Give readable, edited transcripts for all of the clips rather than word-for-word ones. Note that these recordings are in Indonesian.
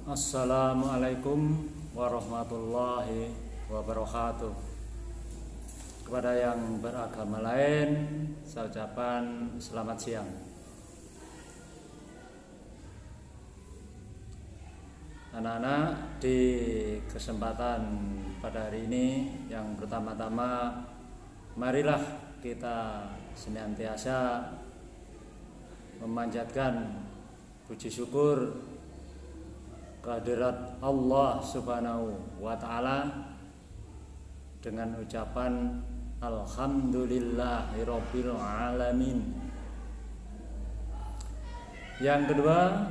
Assalamualaikum warahmatullahi wabarakatuh. Kepada yang beragama lain, saya ucapkan selamat siang. Anak-anak, di kesempatan pada hari ini yang pertama-tama, marilah kita senantiasa memanjatkan puji syukur kehadirat Allah Subhanahu wa Ta'ala dengan ucapan Alhamdulillahirabbil alamin. Yang kedua,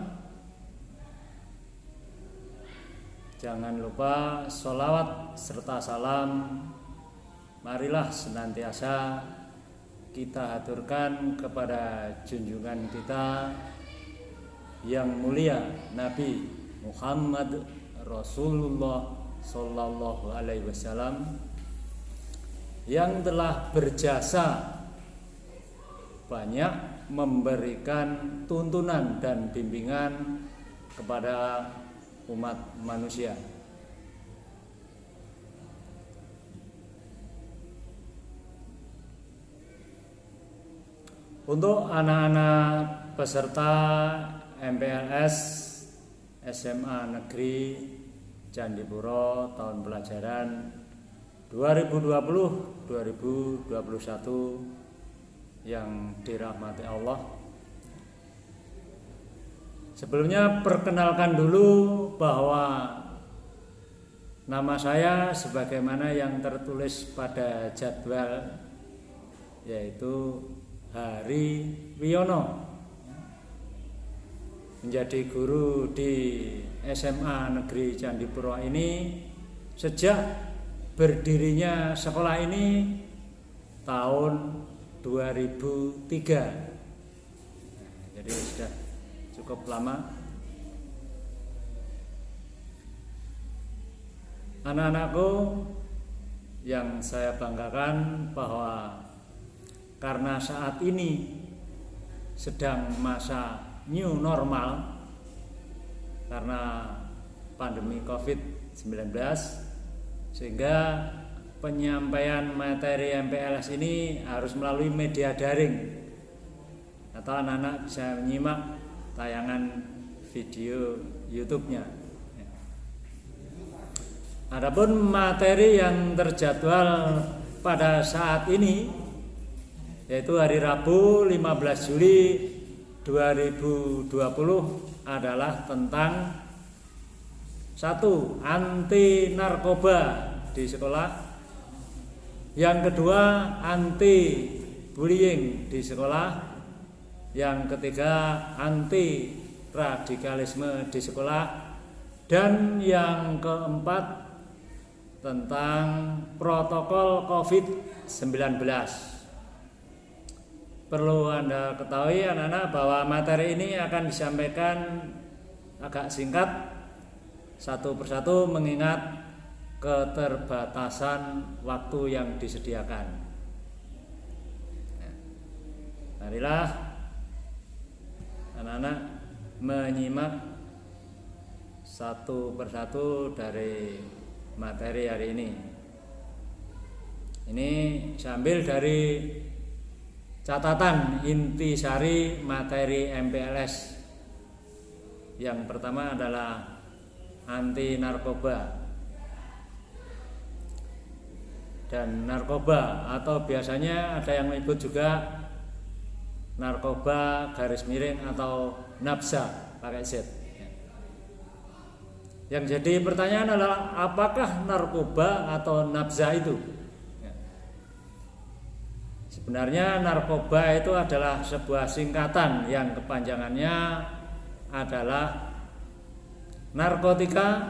jangan lupa sholawat serta salam marilah senantiasa kita haturkan kepada junjungan kita yang mulia Nabi Muhammad Rasulullah Sallallahu Alaihi Wasallam, yang telah berjasa banyak memberikan tuntunan dan bimbingan kepada umat manusia. Untuk anak-anak peserta MPLS SMA Negeri Candipuro tahun pelajaran 2020-2021 yang dirahmati Allah. Sebelumnya perkenalkan dulu bahwa nama saya sebagaimana yang tertulis pada jadwal, yaitu Hari Wiono, menjadi guru di SMA Negeri Candipuro ini sejak berdirinya sekolah ini tahun 2003. Jadi sudah cukup lama. Anak-anakku yang saya banggakan bahwa karena saat ini sedang masa new normal karena pandemi COVID-19, sehingga penyampaian materi MPLS ini harus melalui media daring, atau anak-anak bisa menyimak tayangan video YouTube-nya. Adapun materi yang terjadwal pada saat ini, yaitu hari Rabu 15 Juli 2020, adalah tentang satu, anti narkoba di sekolah. Yang kedua, anti bullying di sekolah. Yang ketiga, anti radikalisme di sekolah. Dan yang keempat, tentang protokol COVID-19. Perlu Anda ketahui anak-anak bahwa materi ini akan disampaikan agak singkat, satu persatu, mengingat keterbatasan waktu yang disediakan. Marilah anak-anak menyimak satu persatu dari materi hari ini. Ini sambil dari catatan intisari materi MPLS. Yang pertama adalah anti narkoba. Dan narkoba, atau biasanya ada yang menyebut juga narkoba garis miring atau nafsa pakai Z. Yang jadi pertanyaan adalah, apakah narkoba atau nafsa itu? Sebenarnya narkoba itu adalah sebuah singkatan yang kepanjangannya adalah narkotika,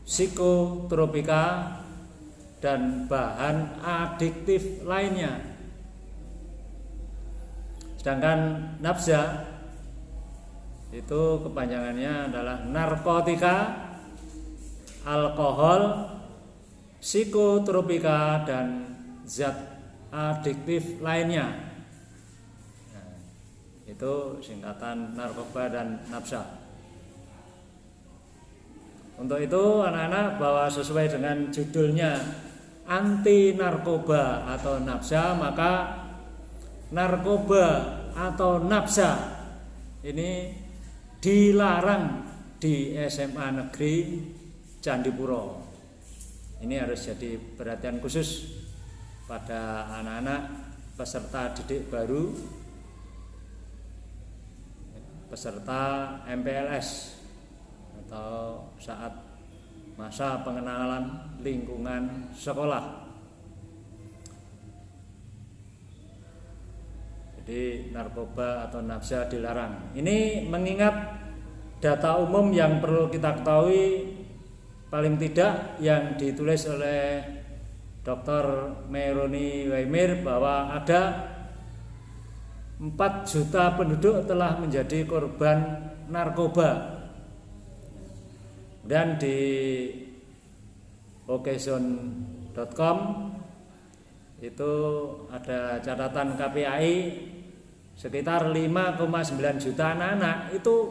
psikotropika, dan bahan adiktif lainnya. Sedangkan nafsa itu kepanjangannya adalah narkotika, alkohol, psikotropika, dan zat adiktif lainnya. Itu singkatan narkoba dan nafsa. Untuk itu anak-anak, bahwa sesuai dengan judulnya anti narkoba atau nafsa, maka narkoba atau nafsa ini dilarang di SMA Negeri Candipuro. Ini harus jadi perhatian khusus pada anak-anak peserta didik baru, peserta MPLS atau saat masa pengenalan lingkungan sekolah. Jadi narkoba atau nafsa dilarang. Ini mengingat data umum yang perlu kita ketahui, paling tidak yang ditulis oleh Dr. Meroni Waimir, bahwa ada 4 juta penduduk telah menjadi korban narkoba. Dan di okezone.com itu ada catatan KPAI sekitar 5,9 juta anak-anak itu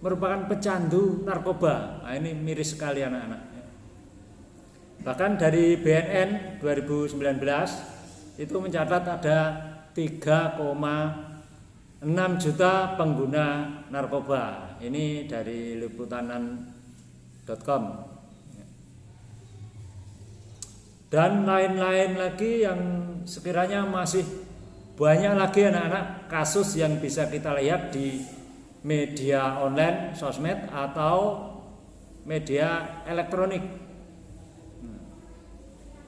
merupakan pecandu narkoba. Nah, ini miris sekali anak-anak. Bahkan dari BNN 2019 itu mencatat ada 3,6 juta pengguna narkoba. Ini dari liputanan.com. Dan lain-lain lagi yang sekiranya masih banyak lagi anak-anak kasus yang bisa kita lihat di media online, sosmed atau media elektronik.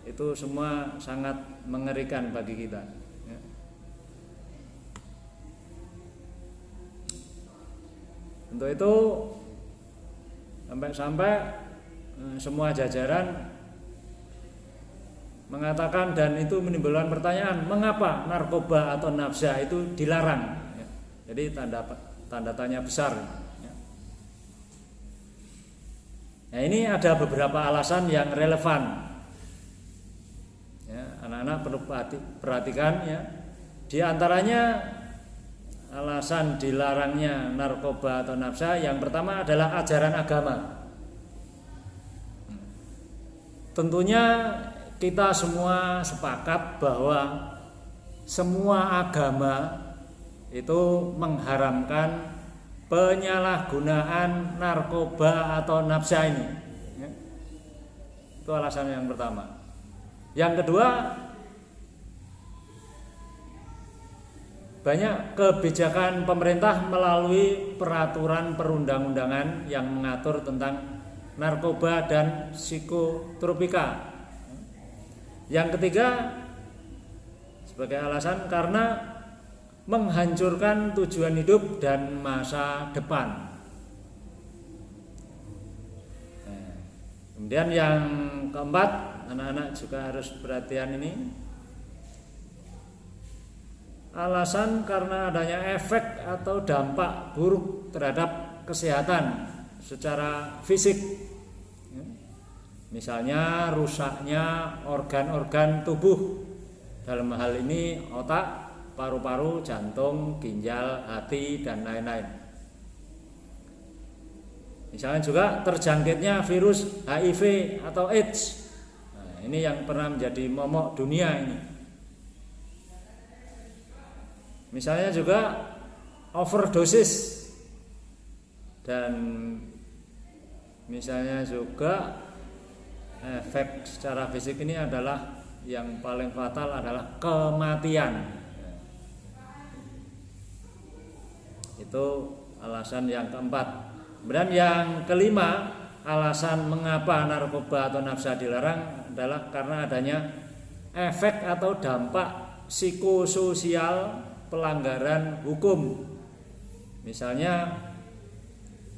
Itu semua sangat mengerikan bagi kita. Untuk itu sampai semua jajaran mengatakan, dan itu menimbulkan pertanyaan, mengapa narkoba atau nafsa itu dilarang? Jadi tanda tanya besar. Nah, ini ada beberapa alasan yang relevan. Anak-anak perlu perhatikan ya. Di antaranya alasan dilarangnya narkoba atau nafsa, yang pertama adalah ajaran agama. Tentunya kita semua sepakat bahwa semua agama itu mengharamkan penyalahgunaan narkoba atau nafsa ini. Itu alasan yang pertama. Yang kedua, banyak kebijakan pemerintah melalui peraturan perundang-undangan yang mengatur tentang narkoba dan psikotropika. Yang ketiga, sebagai alasan karena menghancurkan tujuan hidup dan masa depan. Kemudian yang keempat, anak-anak juga harus perhatian ini. Alasan karena adanya efek atau dampak buruk terhadap kesehatan secara fisik. Misalnya rusaknya organ-organ tubuh, dalam hal ini otak, paru-paru, jantung, ginjal, hati, dan lain-lain. Misalnya juga terjangkitnya virus HIV atau AIDS. Nah, ini yang pernah menjadi momok dunia ini. Misalnya juga overdosis, dan misalnya juga efek secara fisik ini adalah yang paling fatal adalah kematian. Itu alasan yang keempat. Kemudian yang kelima, alasan mengapa narkoba atau nafsa dilarang adalah karena adanya efek atau dampak psikososial pelanggaran hukum. Misalnya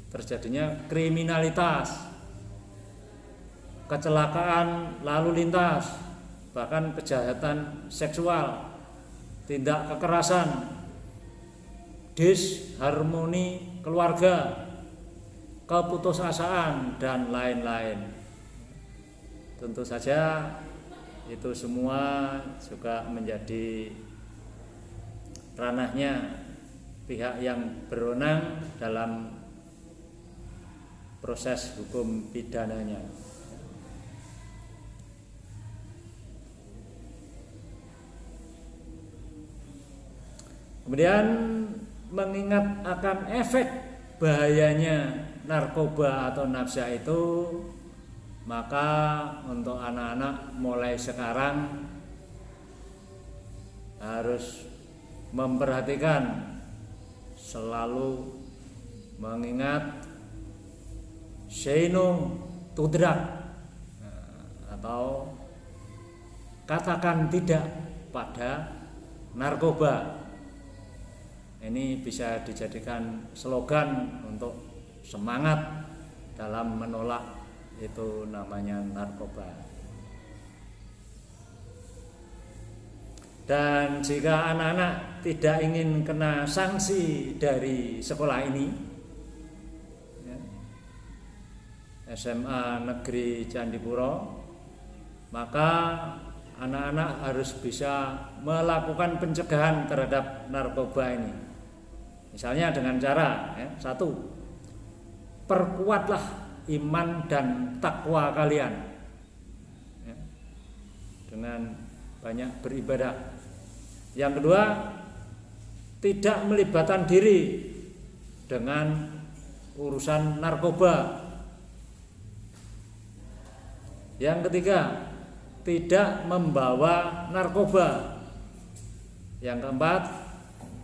terjadinya kriminalitas, kecelakaan lalu lintas, bahkan kejahatan seksual, tindak kekerasan, disharmoni keluarga, keputusasaan, dan lain-lain. Tentu saja itu semua juga menjadi ranahnya pihak yang berwenang dalam proses hukum pidananya. Kemudian mengingat akan efek bahayanya narkoba atau nafsa itu, maka untuk anak-anak mulai sekarang harus memperhatikan, selalu mengingat say no to drug, atau katakan tidak pada narkoba. Ini bisa dijadikan slogan untuk semangat dalam menolak itu namanya narkoba. Dan jika anak-anak tidak ingin kena sanksi dari sekolah ini, SMA Negeri Candipuro, maka anak-anak harus bisa melakukan pencegahan terhadap narkoba ini. Misalnya dengan cara, satu, perkuatlah iman dan takwa kalian dengan banyak beribadah. Yang kedua, tidak melibatkan diri dengan urusan narkoba. Yang ketiga, tidak membawa narkoba. Yang keempat,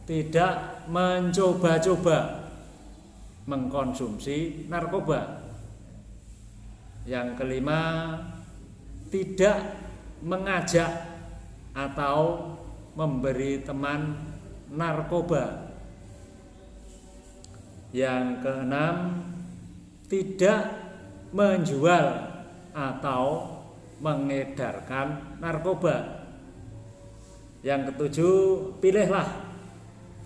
tidak mencoba-coba mengkonsumsi narkoba. Yang kelima, tidak mengajak atau memberi teman narkoba. Yang keenam, tidak menjual atau mengedarkan narkoba. Yang ketujuh, pilihlah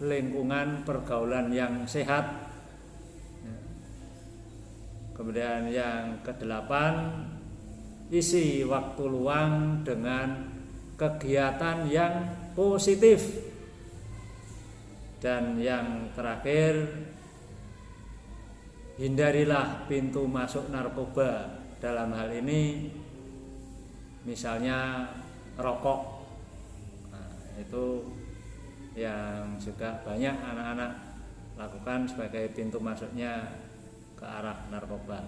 lingkungan pergaulan yang sehat. Kemudian yang kedelapan, isi waktu luang dengan kegiatan yang positif. Dan yang terakhir, hindarilah pintu masuk narkoba. Dalam hal ini misalnya rokok. Itu yang juga banyak anak-anak lakukan sebagai pintu masuknya ke arah narkoba.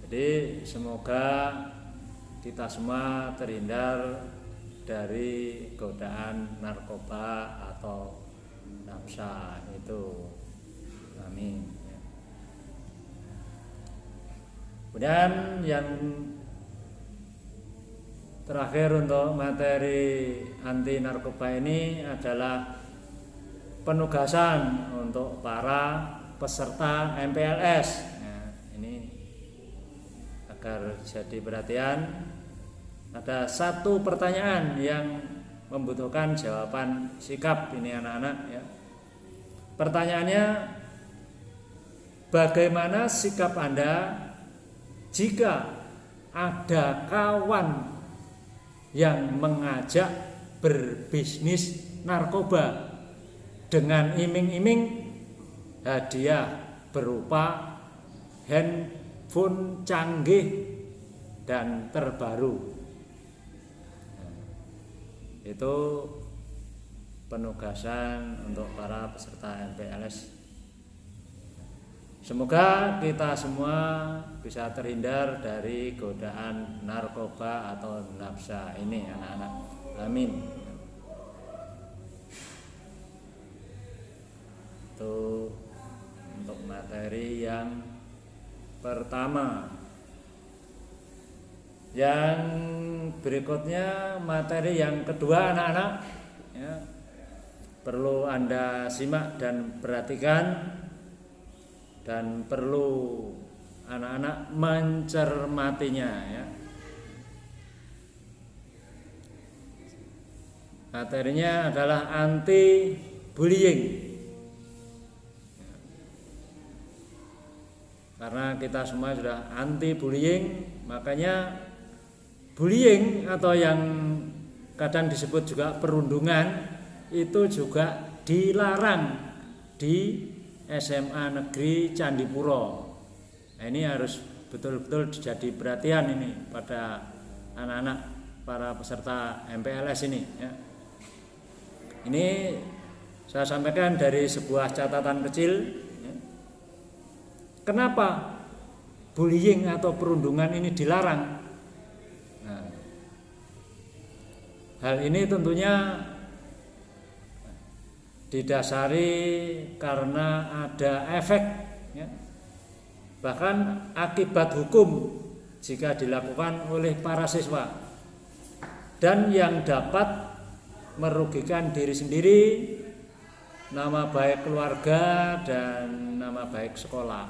Jadi semoga kita semua terhindar dari godaan narkoba atau nafsa itu. Amin. Kemudian yang terakhir untuk materi anti narkoba ini adalah penugasan untuk para peserta MPLS. Ini agar jadi perhatian, ada satu pertanyaan yang membutuhkan jawaban sikap ini anak-anak ya. Pertanyaannya, bagaimana sikap Anda jika ada kawan yang mengajak berbisnis narkoba dengan iming-iming hadiah berupa handphone canggih dan terbaru? Itu penugasan untuk para peserta MPLS. Semoga kita semua bisa terhindar dari godaan narkoba atau nafsa ini anak-anak. Amin. Itu untuk materi yang pertama. Yang berikutnya materi yang kedua anak-anak ya, perlu Anda simak dan perhatikan, dan perlu anak-anak mencermatinya ya. Materinya adalah anti bullying. Karena kita semua sudah anti bullying, makanya bullying atau yang kadang disebut juga perundungan itu juga dilarang di SMA Negeri Candipuro. Nah, ini harus betul-betul jadi perhatian ini pada anak-anak para peserta MPLS ini ya. Ini saya sampaikan dari sebuah catatan kecil ya. Kenapa bullying atau perundungan ini dilarang? Nah, hal ini tentunya didasari karena ada efek ya. Bahkan akibat hukum jika dilakukan oleh para siswa dan yang dapat merugikan diri sendiri, nama baik keluarga dan nama baik sekolah.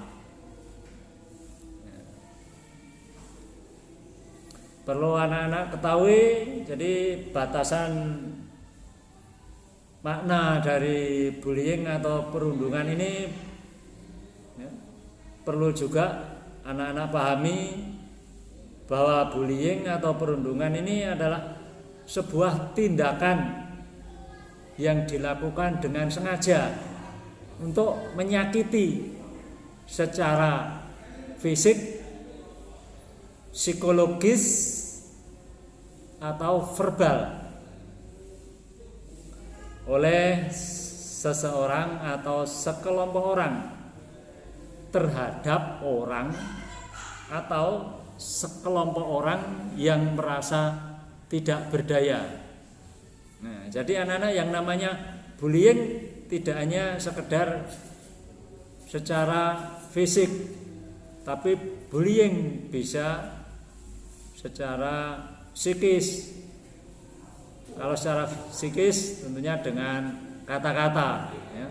Perlu anak-anak ketahui, jadi batasan makna dari bullying atau perundungan ini ya, perlu juga anak-anak pahami bahwa bullying atau perundungan ini adalah sebuah tindakan yang dilakukan dengan sengaja untuk menyakiti secara fisik, psikologis, atau verbal oleh seseorang atau sekelompok orang terhadap orang atau sekelompok orang yang merasa tidak berdaya. Nah, jadi anak-anak yang namanya bullying tidak hanya sekedar secara fisik, tapi bullying bisa secara psikis. Kalau secara psikis tentunya dengan kata-kata ya.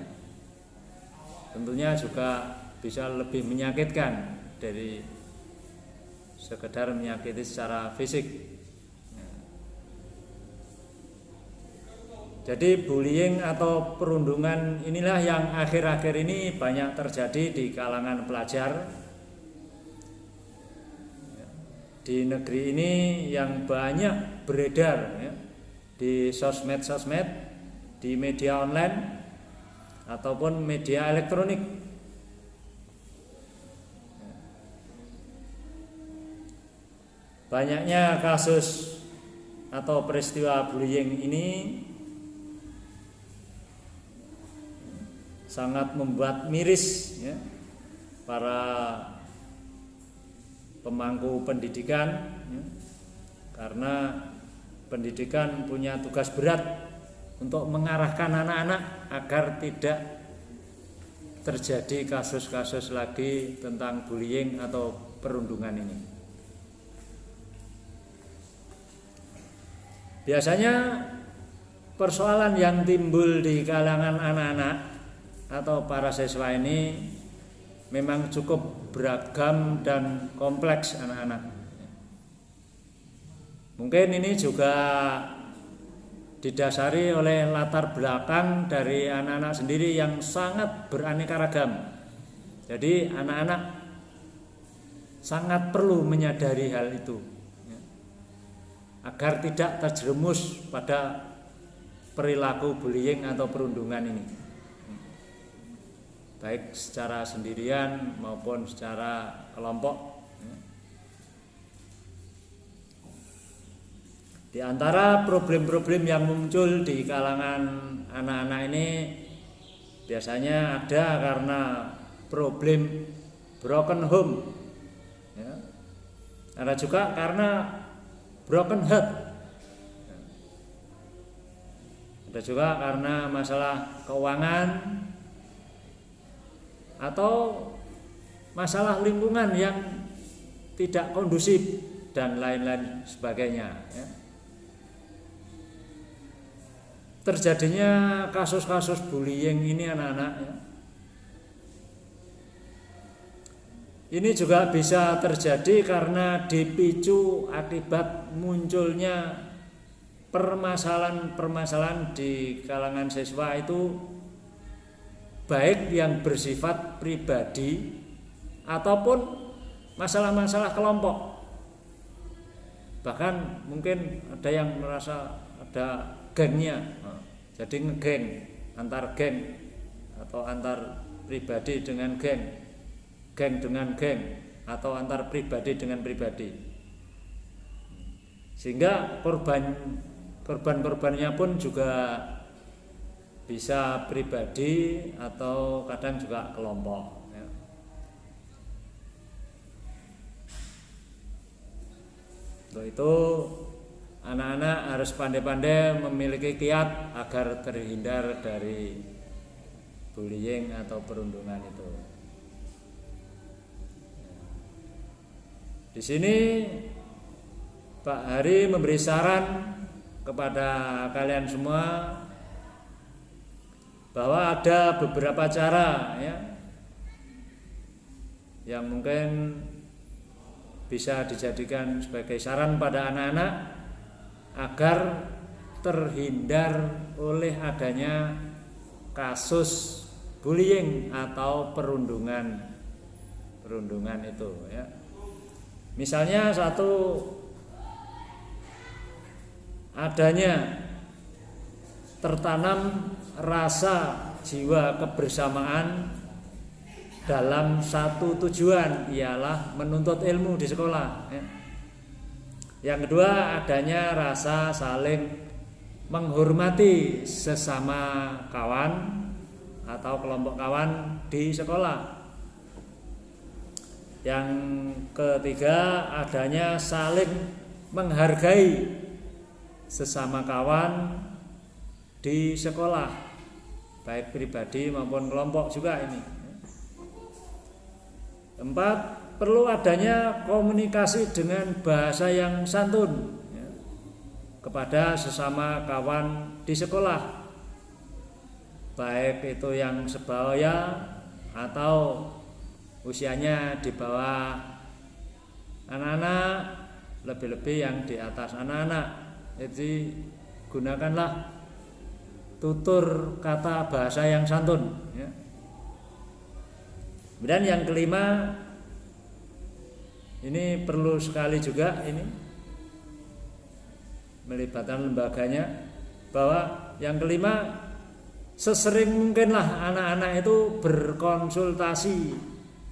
Tentunya juga bisa lebih menyakitkan dari sekedar menyakiti secara fisik ya. Jadi bullying atau perundungan inilah yang akhir-akhir ini banyak terjadi di kalangan pelajar di negeri ini, yang banyak beredar ya, di sosmed, di media online ataupun media elektronik. Banyaknya kasus atau peristiwa bullying ini sangat membuat miris ya, para pemangku pendidikan ya, karena pendidikan punya tugas berat untuk mengarahkan anak-anak agar tidak terjadi kasus-kasus lagi tentang bullying atau perundungan ini. Biasanya persoalan yang timbul di kalangan anak-anak atau para siswa ini memang cukup beragam dan kompleks anak-anak. Mungkin ini juga didasari oleh latar belakang dari anak-anak sendiri yang sangat beraneka ragam. Jadi anak-anak sangat perlu menyadari hal itu ya, agar tidak terjerumus pada perilaku bullying atau perundungan ini, baik secara sendirian maupun secara kelompok. Di antara problem-problem yang muncul di kalangan anak-anak ini biasanya ada karena problem broken home ya. Ada juga karena broken heart. Ada juga karena masalah keuangan atau masalah lingkungan yang tidak kondusif dan lain-lain sebagainya ya. Terjadinya kasus-kasus bullying ini anak-anak ya, ini juga bisa terjadi karena dipicu akibat munculnya permasalahan-permasalahan di kalangan siswa itu, baik yang bersifat pribadi ataupun masalah-masalah kelompok. Bahkan mungkin ada yang merasa ada gengnya, jadi ngegeng, antar geng atau antar pribadi dengan geng, geng dengan geng, atau antar pribadi dengan pribadi. Sehingga korban-korbannya pun juga bisa pribadi atau kadang juga kelompok. Untuk itu anak-anak harus pandai-pandai memiliki kiat agar terhindar dari bullying atau perundungan itu. Di sini Pak Hari memberi saran kepada kalian semua bahwa ada beberapa cara ya yang mungkin bisa dijadikan sebagai saran pada anak-anak agar terhindar oleh adanya kasus bullying atau perundungan itu ya. Misalnya satu, adanya tertanam rasa jiwa kebersamaan dalam satu tujuan, ialah menuntut ilmu di sekolah ya. Yang kedua, adanya rasa saling menghormati sesama kawan atau kelompok kawan di sekolah. Yang ketiga, adanya saling menghargai sesama kawan di sekolah, baik pribadi maupun kelompok juga ini. Empat, perlu adanya komunikasi dengan bahasa yang santun ya, kepada sesama kawan di sekolah, baik itu yang sebaya atau usianya di bawah anak-anak, lebih-lebih yang di atas anak-anak. Jadi gunakanlah tutur kata bahasa yang santun ya. Kemudian yang kelima, ini perlu sekali juga ini melibatkan lembaganya, bahwa yang kelima, sesering mungkinlah anak-anak itu berkonsultasi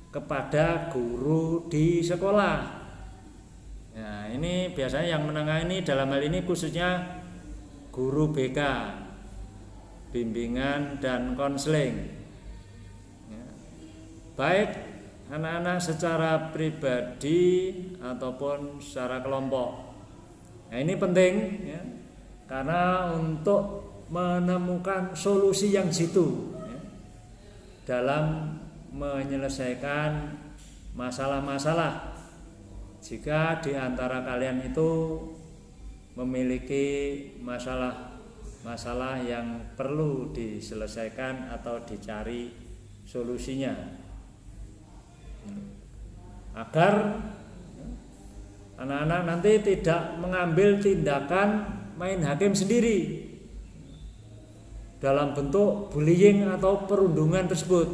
kepada guru di sekolah. Nah, ini biasanya yang menangani dalam hal ini khususnya guru BK, bimbingan dan konseling. Baik anak-anak secara pribadi ataupun secara kelompok. Nah, ini penting ya, karena untuk menemukan solusi yang jitu ya, dalam menyelesaikan masalah-masalah. Jika di antara kalian itu memiliki masalah yang perlu diselesaikan atau dicari solusinya, agar anak-anak nanti tidak mengambil tindakan main hakim sendiri dalam bentuk bullying atau perundungan tersebut.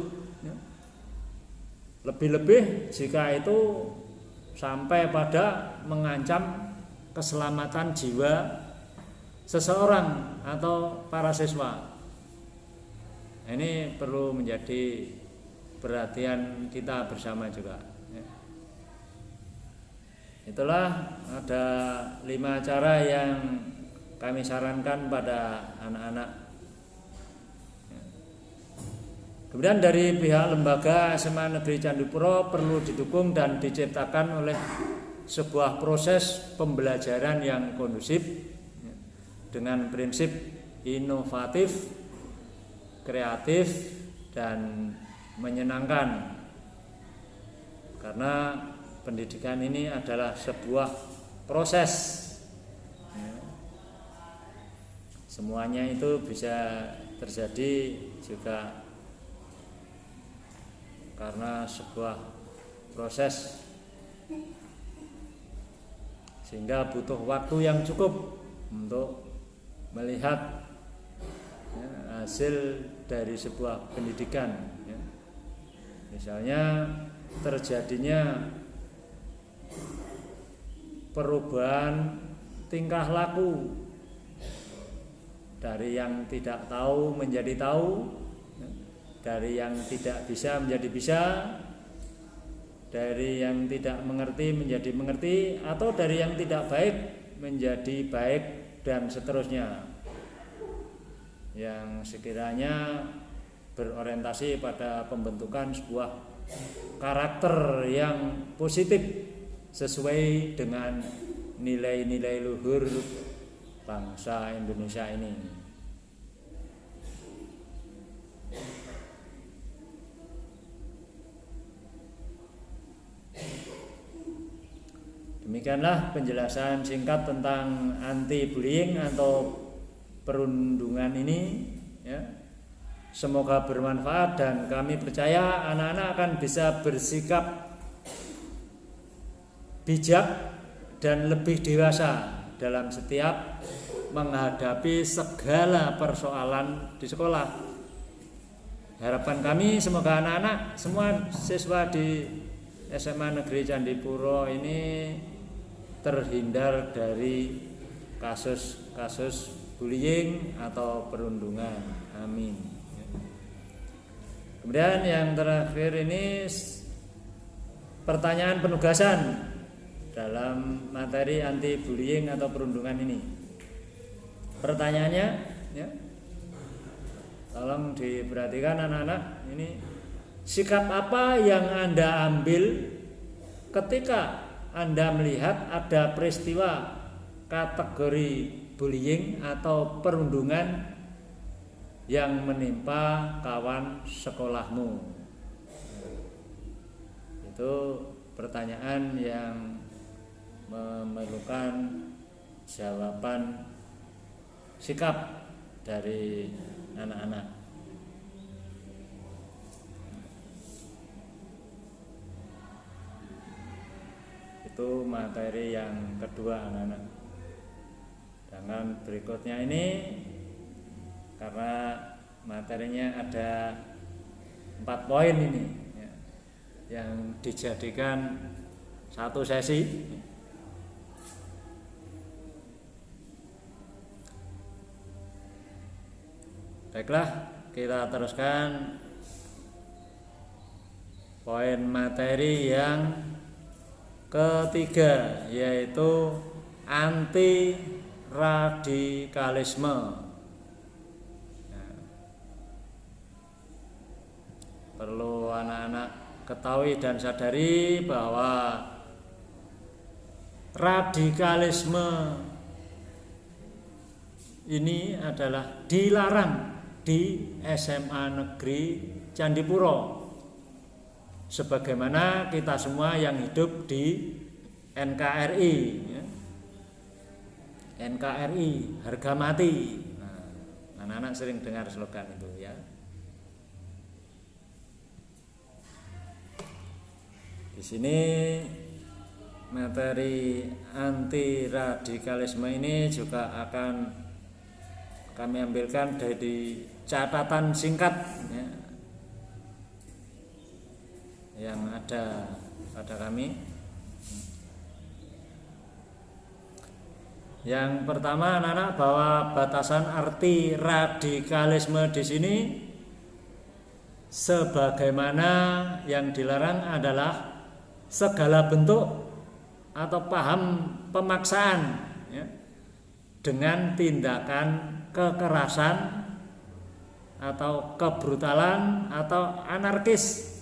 Lebih-lebih jika itu sampai pada mengancam keselamatan jiwa seseorang atau para siswa. Ini perlu menjadi perhatian kita bersama juga ya. Itulah ada 5 cara yang kami sarankan pada anak-anak ya. Kemudian dari pihak lembaga SMA Negeri Candipuro perlu didukung dan diciptakan oleh sebuah proses pembelajaran yang kondusif ya, dengan prinsip inovatif, kreatif, dan menyenangkan, karena pendidikan ini adalah sebuah proses ya. Semuanya itu bisa terjadi juga karena sebuah proses, sehingga butuh waktu yang cukup untuk melihat ya, hasil dari sebuah pendidikan ya. Misalnya terjadinya perubahan tingkah laku dari yang tidak tahu menjadi tahu ya, dari yang tidak bisa menjadi bisa, dari yang tidak mengerti menjadi mengerti, atau dari yang tidak baik menjadi baik, dan seterusnya, yang sekiranya berorientasi pada pembentukan sebuah karakter yang positif sesuai dengan nilai-nilai luhur bangsa Indonesia ini. Demikianlah penjelasan singkat tentang anti bullying atau perundungan ini, ya. Semoga bermanfaat dan kami percaya anak-anak akan bisa bersikap bijak dan lebih dewasa dalam setiap menghadapi segala persoalan di sekolah. Harapan kami semoga anak-anak semua siswa di SMA Negeri Candipuro ini terhindar dari kasus-kasus bullying atau perundungan. Amin. Kemudian yang terakhir ini pertanyaan penugasan dalam materi anti bullying atau perundungan ini. Pertanyaannya, ya, tolong diperhatikan anak-anak. Ini sikap apa yang Anda ambil ketika Anda melihat ada peristiwa kategori bullying atau perundungan yang menimpa kawan sekolahmu? Itu pertanyaan yang memerlukan jawaban sikap dari anak-anak. Itu materi yang kedua anak-anak. Dengan berikutnya ini, karena materinya ada 4 poin ini, ya, yang dijadikan satu sesi. Baiklah, kita teruskan poin materi yang ketiga, yaitu anti radikalisme. Perlu anak-anak ketahui dan sadari bahwa radikalisme ini adalah dilarang di SMA Negeri Candipuro, sebagaimana kita semua yang hidup di NKRI, ya. NKRI harga mati. Nah, anak-anak sering dengar slogan itu, ya. Di sini materi anti radikalisme ini juga akan kami ambilkan dari catatan singkat, ya, yang ada pada kami. Yang pertama, anak-anak, bahwa batasan arti radikalisme di sini sebagaimana yang dilarang adalah segala bentuk atau paham pemaksaan, ya, dengan tindakan kekerasan atau kebrutalan atau anarkis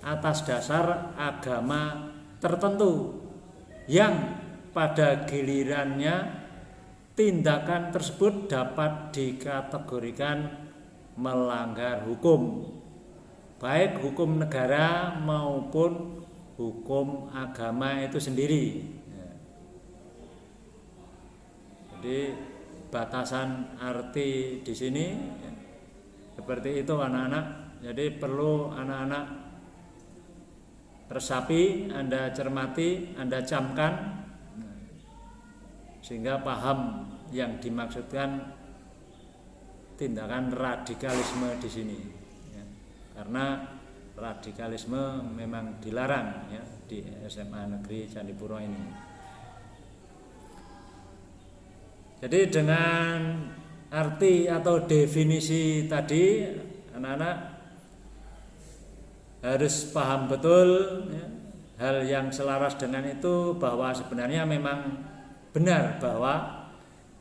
atas dasar agama tertentu, yang pada gilirannya tindakan tersebut dapat dikategorikan melanggar hukum, baik hukum negara maupun hukum agama itu sendiri. Jadi batasan arti di sini, ya, seperti itu anak-anak. Jadi perlu anak-anak resapi, Anda cermati, Anda camkan, sehingga paham yang dimaksudkan tindakan radikalisme di sini, ya. Karena radikalisme memang dilarang, ya, di SMA Negeri Candipuro ini. Jadi dengan arti atau definisi tadi, anak-anak, harus paham betul ya, hal yang selaras dengan itu, bahwa sebenarnya memang benar bahwa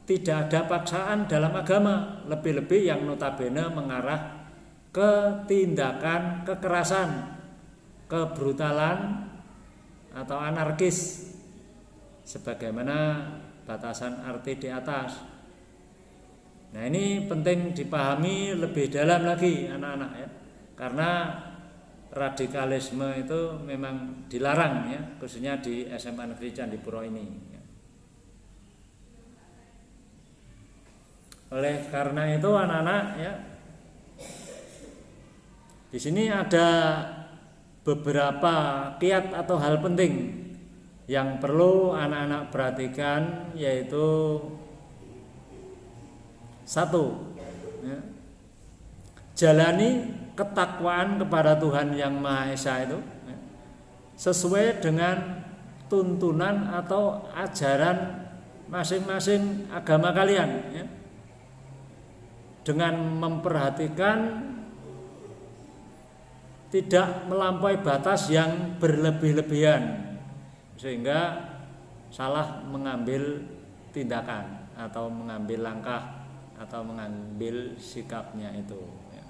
tidak ada paksaan dalam agama, lebih-lebih yang notabene mengarah ke tindakan kekerasan, kebrutalan atau anarkis sebagaimana batasan arti di atas. Nah, ini penting dipahami lebih dalam lagi anak-anak ya. Karena radikalisme itu memang dilarang ya, khususnya di SMA Negeri Candipuro ini ya. Oleh karena itu anak-anak ya, di sini ada beberapa kiat atau hal penting yang perlu anak-anak perhatikan, yaitu satu ya, jalani ketakwaan kepada Tuhan Yang Maha Esa itu ya, sesuai dengan tuntunan atau ajaran masing-masing agama kalian ya, dengan memperhatikan tidak melampaui batas yang berlebih-lebihan sehingga salah mengambil tindakan atau mengambil langkah atau mengambil sikapnya itu ya.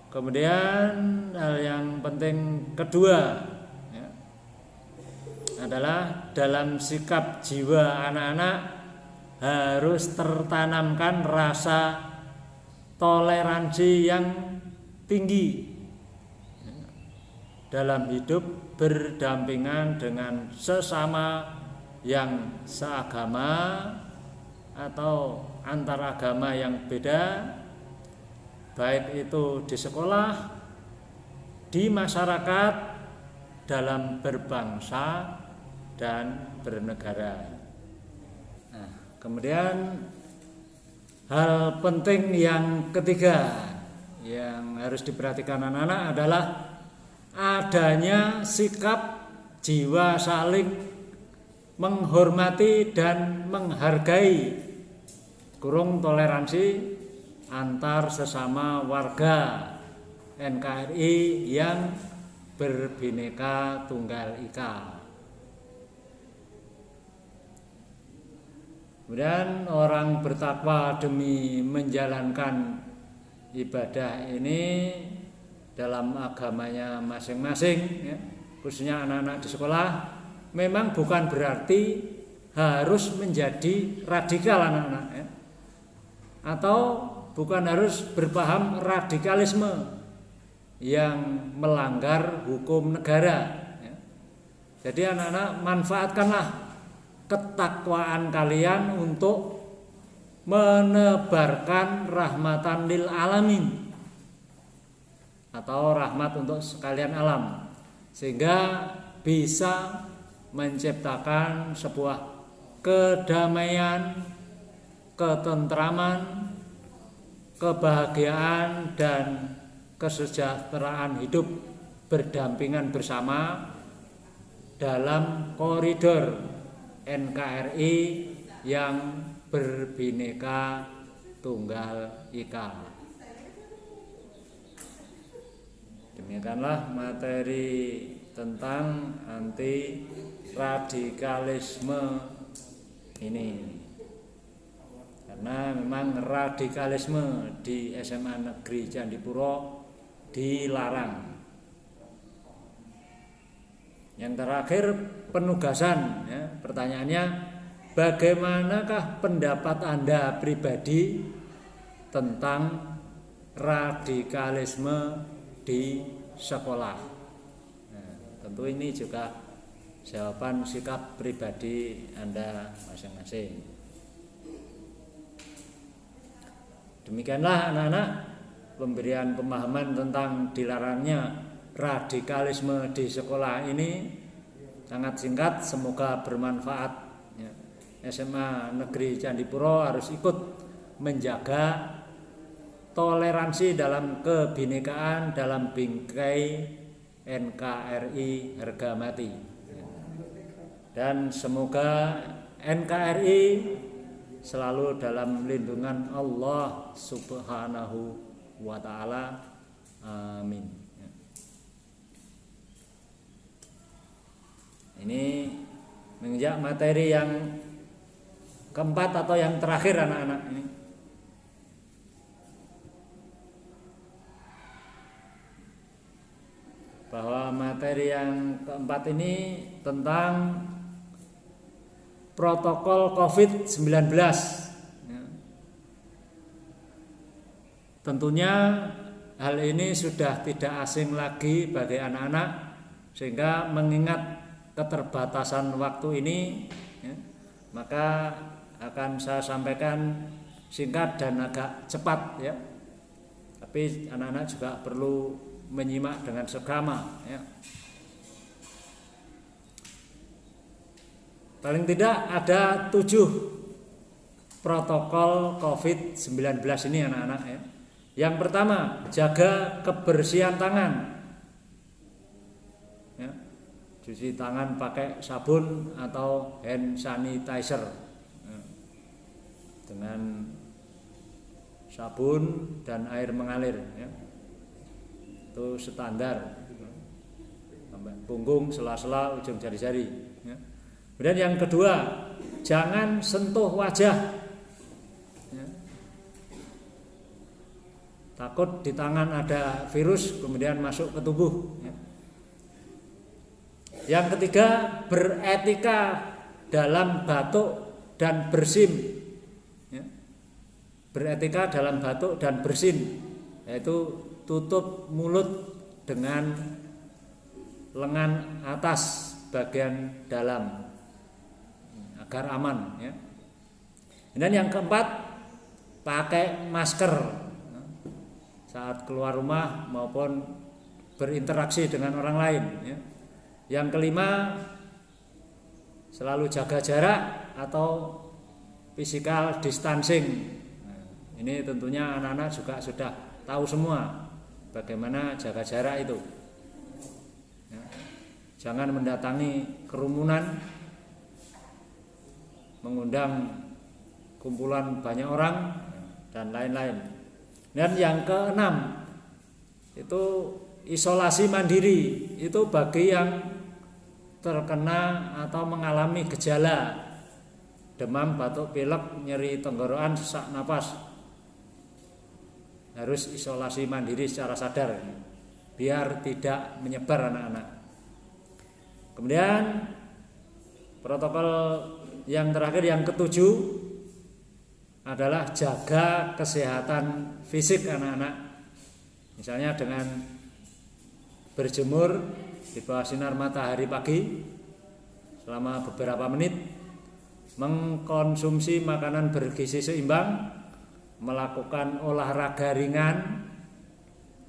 Kemudian hal yang penting kedua ya, adalah dalam sikap jiwa anak-anak harus tertanamkan rasa toleransi yang tinggi dalam hidup berdampingan dengan sesama yang seagama atau antar agama yang beda, baik itu di sekolah, di masyarakat, dalam berbangsa dan bernegara. Nah, kemudian hal penting yang ketiga yang harus diperhatikan anak-anak adalah adanya sikap jiwa saling menghormati dan menghargai, kurung toleransi antar sesama warga NKRI yang berbineka tunggal ika. Kemudian orang bertakwa demi menjalankan ibadah ini dalam agamanya masing-masing ya, khususnya anak-anak di sekolah, memang bukan berarti harus menjadi radikal anak-anak ya, atau bukan harus berpaham radikalisme yang melanggar hukum negara ya. Jadi anak-anak manfaatkanlah ketakwaan kalian untuk menebarkan rahmatan lil alamin atau rahmat untuk sekalian alam, sehingga bisa menciptakan sebuah kedamaian, ketentraman, kebahagiaan dan kesejahteraan hidup berdampingan bersama dalam koridor NKRI yang berbineka tunggal ika. Demikianlah materi tentang anti radikalisme ini. Karena memang radikalisme di SMA Negeri Candipuro dilarang. Yang terakhir penugasan ya, pertanyaannya, bagaimanakah pendapat Anda pribadi tentang radikalisme di sekolah? Nah, tentu ini juga jawaban sikap pribadi Anda masing-masing. Demikianlah anak-anak pemberian pemahaman tentang dilarangnya radikalisme di sekolah ini, sangat singkat, semoga bermanfaat ya. SMA Negeri Candipuro harus ikut menjaga toleransi dalam kebinekaan dalam bingkai NKRI harga mati. Dan semoga NKRI selalu dalam lindungan Allah Subhanahu wa ta'ala. Amin. ini menginjak materi yang keempat atau yang terakhir anak-anak ini. Bahwa materi yang keempat ini tentang protokol COVID-19. Ya. Tentunya hal ini sudah tidak asing lagi bagi anak-anak, sehingga mengingat keterbatasan waktu ini, ya, maka akan saya sampaikan singkat dan agak cepat, ya. Tapi anak-anak juga perlu menyimak dengan seksama, ya. Paling tidak ada 7 protokol COVID-19 ini anak-anak, ya. Yang pertama, jaga kebersihan tangan, ya. Cuci tangan pakai sabun atau hand sanitizer, ya. Dengan sabun dan air mengalir, ya. Itu standar, sampai punggung, sela-sela, ujung jari-jari, ya. Kemudian yang kedua, jangan sentuh wajah, ya. Takut di tangan ada virus kemudian masuk ke tubuh, ya. Yang ketiga, beretika dalam batuk dan bersin, ya. Beretika dalam batuk dan bersin, yaitu tutup mulut dengan lengan atas bagian dalam agar aman, ya. Dan yang keempat, pakai masker saat keluar rumah maupun berinteraksi dengan orang lain, ya. Yang kelima, selalu jaga jarak atau physical distancing. Nah, ini tentunya anak-anak juga sudah tahu semua bagaimana jaga jarak itu, ya. Jangan mendatangi kerumunan, mengundang kumpulan banyak orang, dan lain-lain. Dan yang keenam, itu isolasi mandiri. Itu bagi yang terkena atau mengalami gejala demam, batuk, pilek, nyeri tenggorokan, sesak napas, harus isolasi mandiri secara sadar biar tidak menyebar anak-anak. Kemudian protokol yang terakhir, yang ketujuh, adalah jaga kesehatan fisik anak-anak. Misalnya dengan berjemur di bawah sinar matahari pagi selama beberapa menit, mengkonsumsi makanan bergizi seimbang, melakukan olahraga ringan,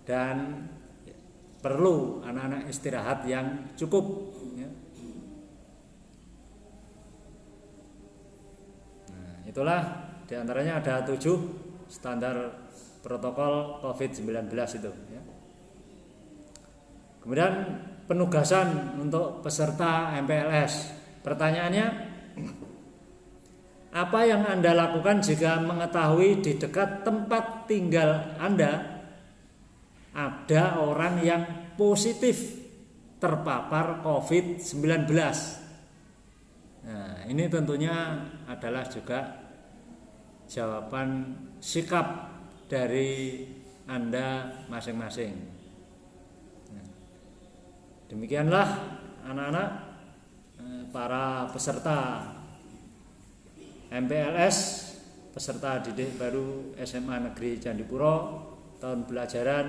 dan perlu anak-anak istirahat yang cukup, ya. Nah, itulah diantaranya ada 7 standar protokol COVID-19 itu, ya. Kemudian penugasan untuk peserta MPLS. Pertanyaannya, apa yang Anda lakukan jika mengetahui di dekat tempat tinggal Anda ada orang yang positif terpapar COVID-19? Nah, ini tentunya adalah juga jawaban sikap dari Anda masing-masing. Nah, demikianlah anak-anak, para peserta MPLS, peserta didik baru SMA Negeri Candipuro tahun pelajaran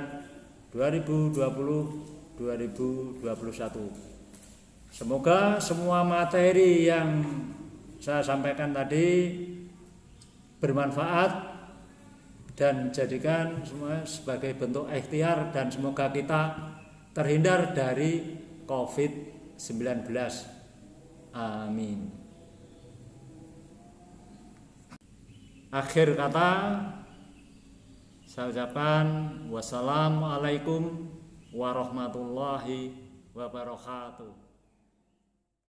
2020-2021. Semoga semua materi yang saya sampaikan tadi bermanfaat dan jadikan semua sebagai bentuk ikhtiar, dan semoga kita terhindar dari COVID-19. Amin. Akhir kata saya ucapkan wassalamualaikum warahmatullahi wabarakatuh.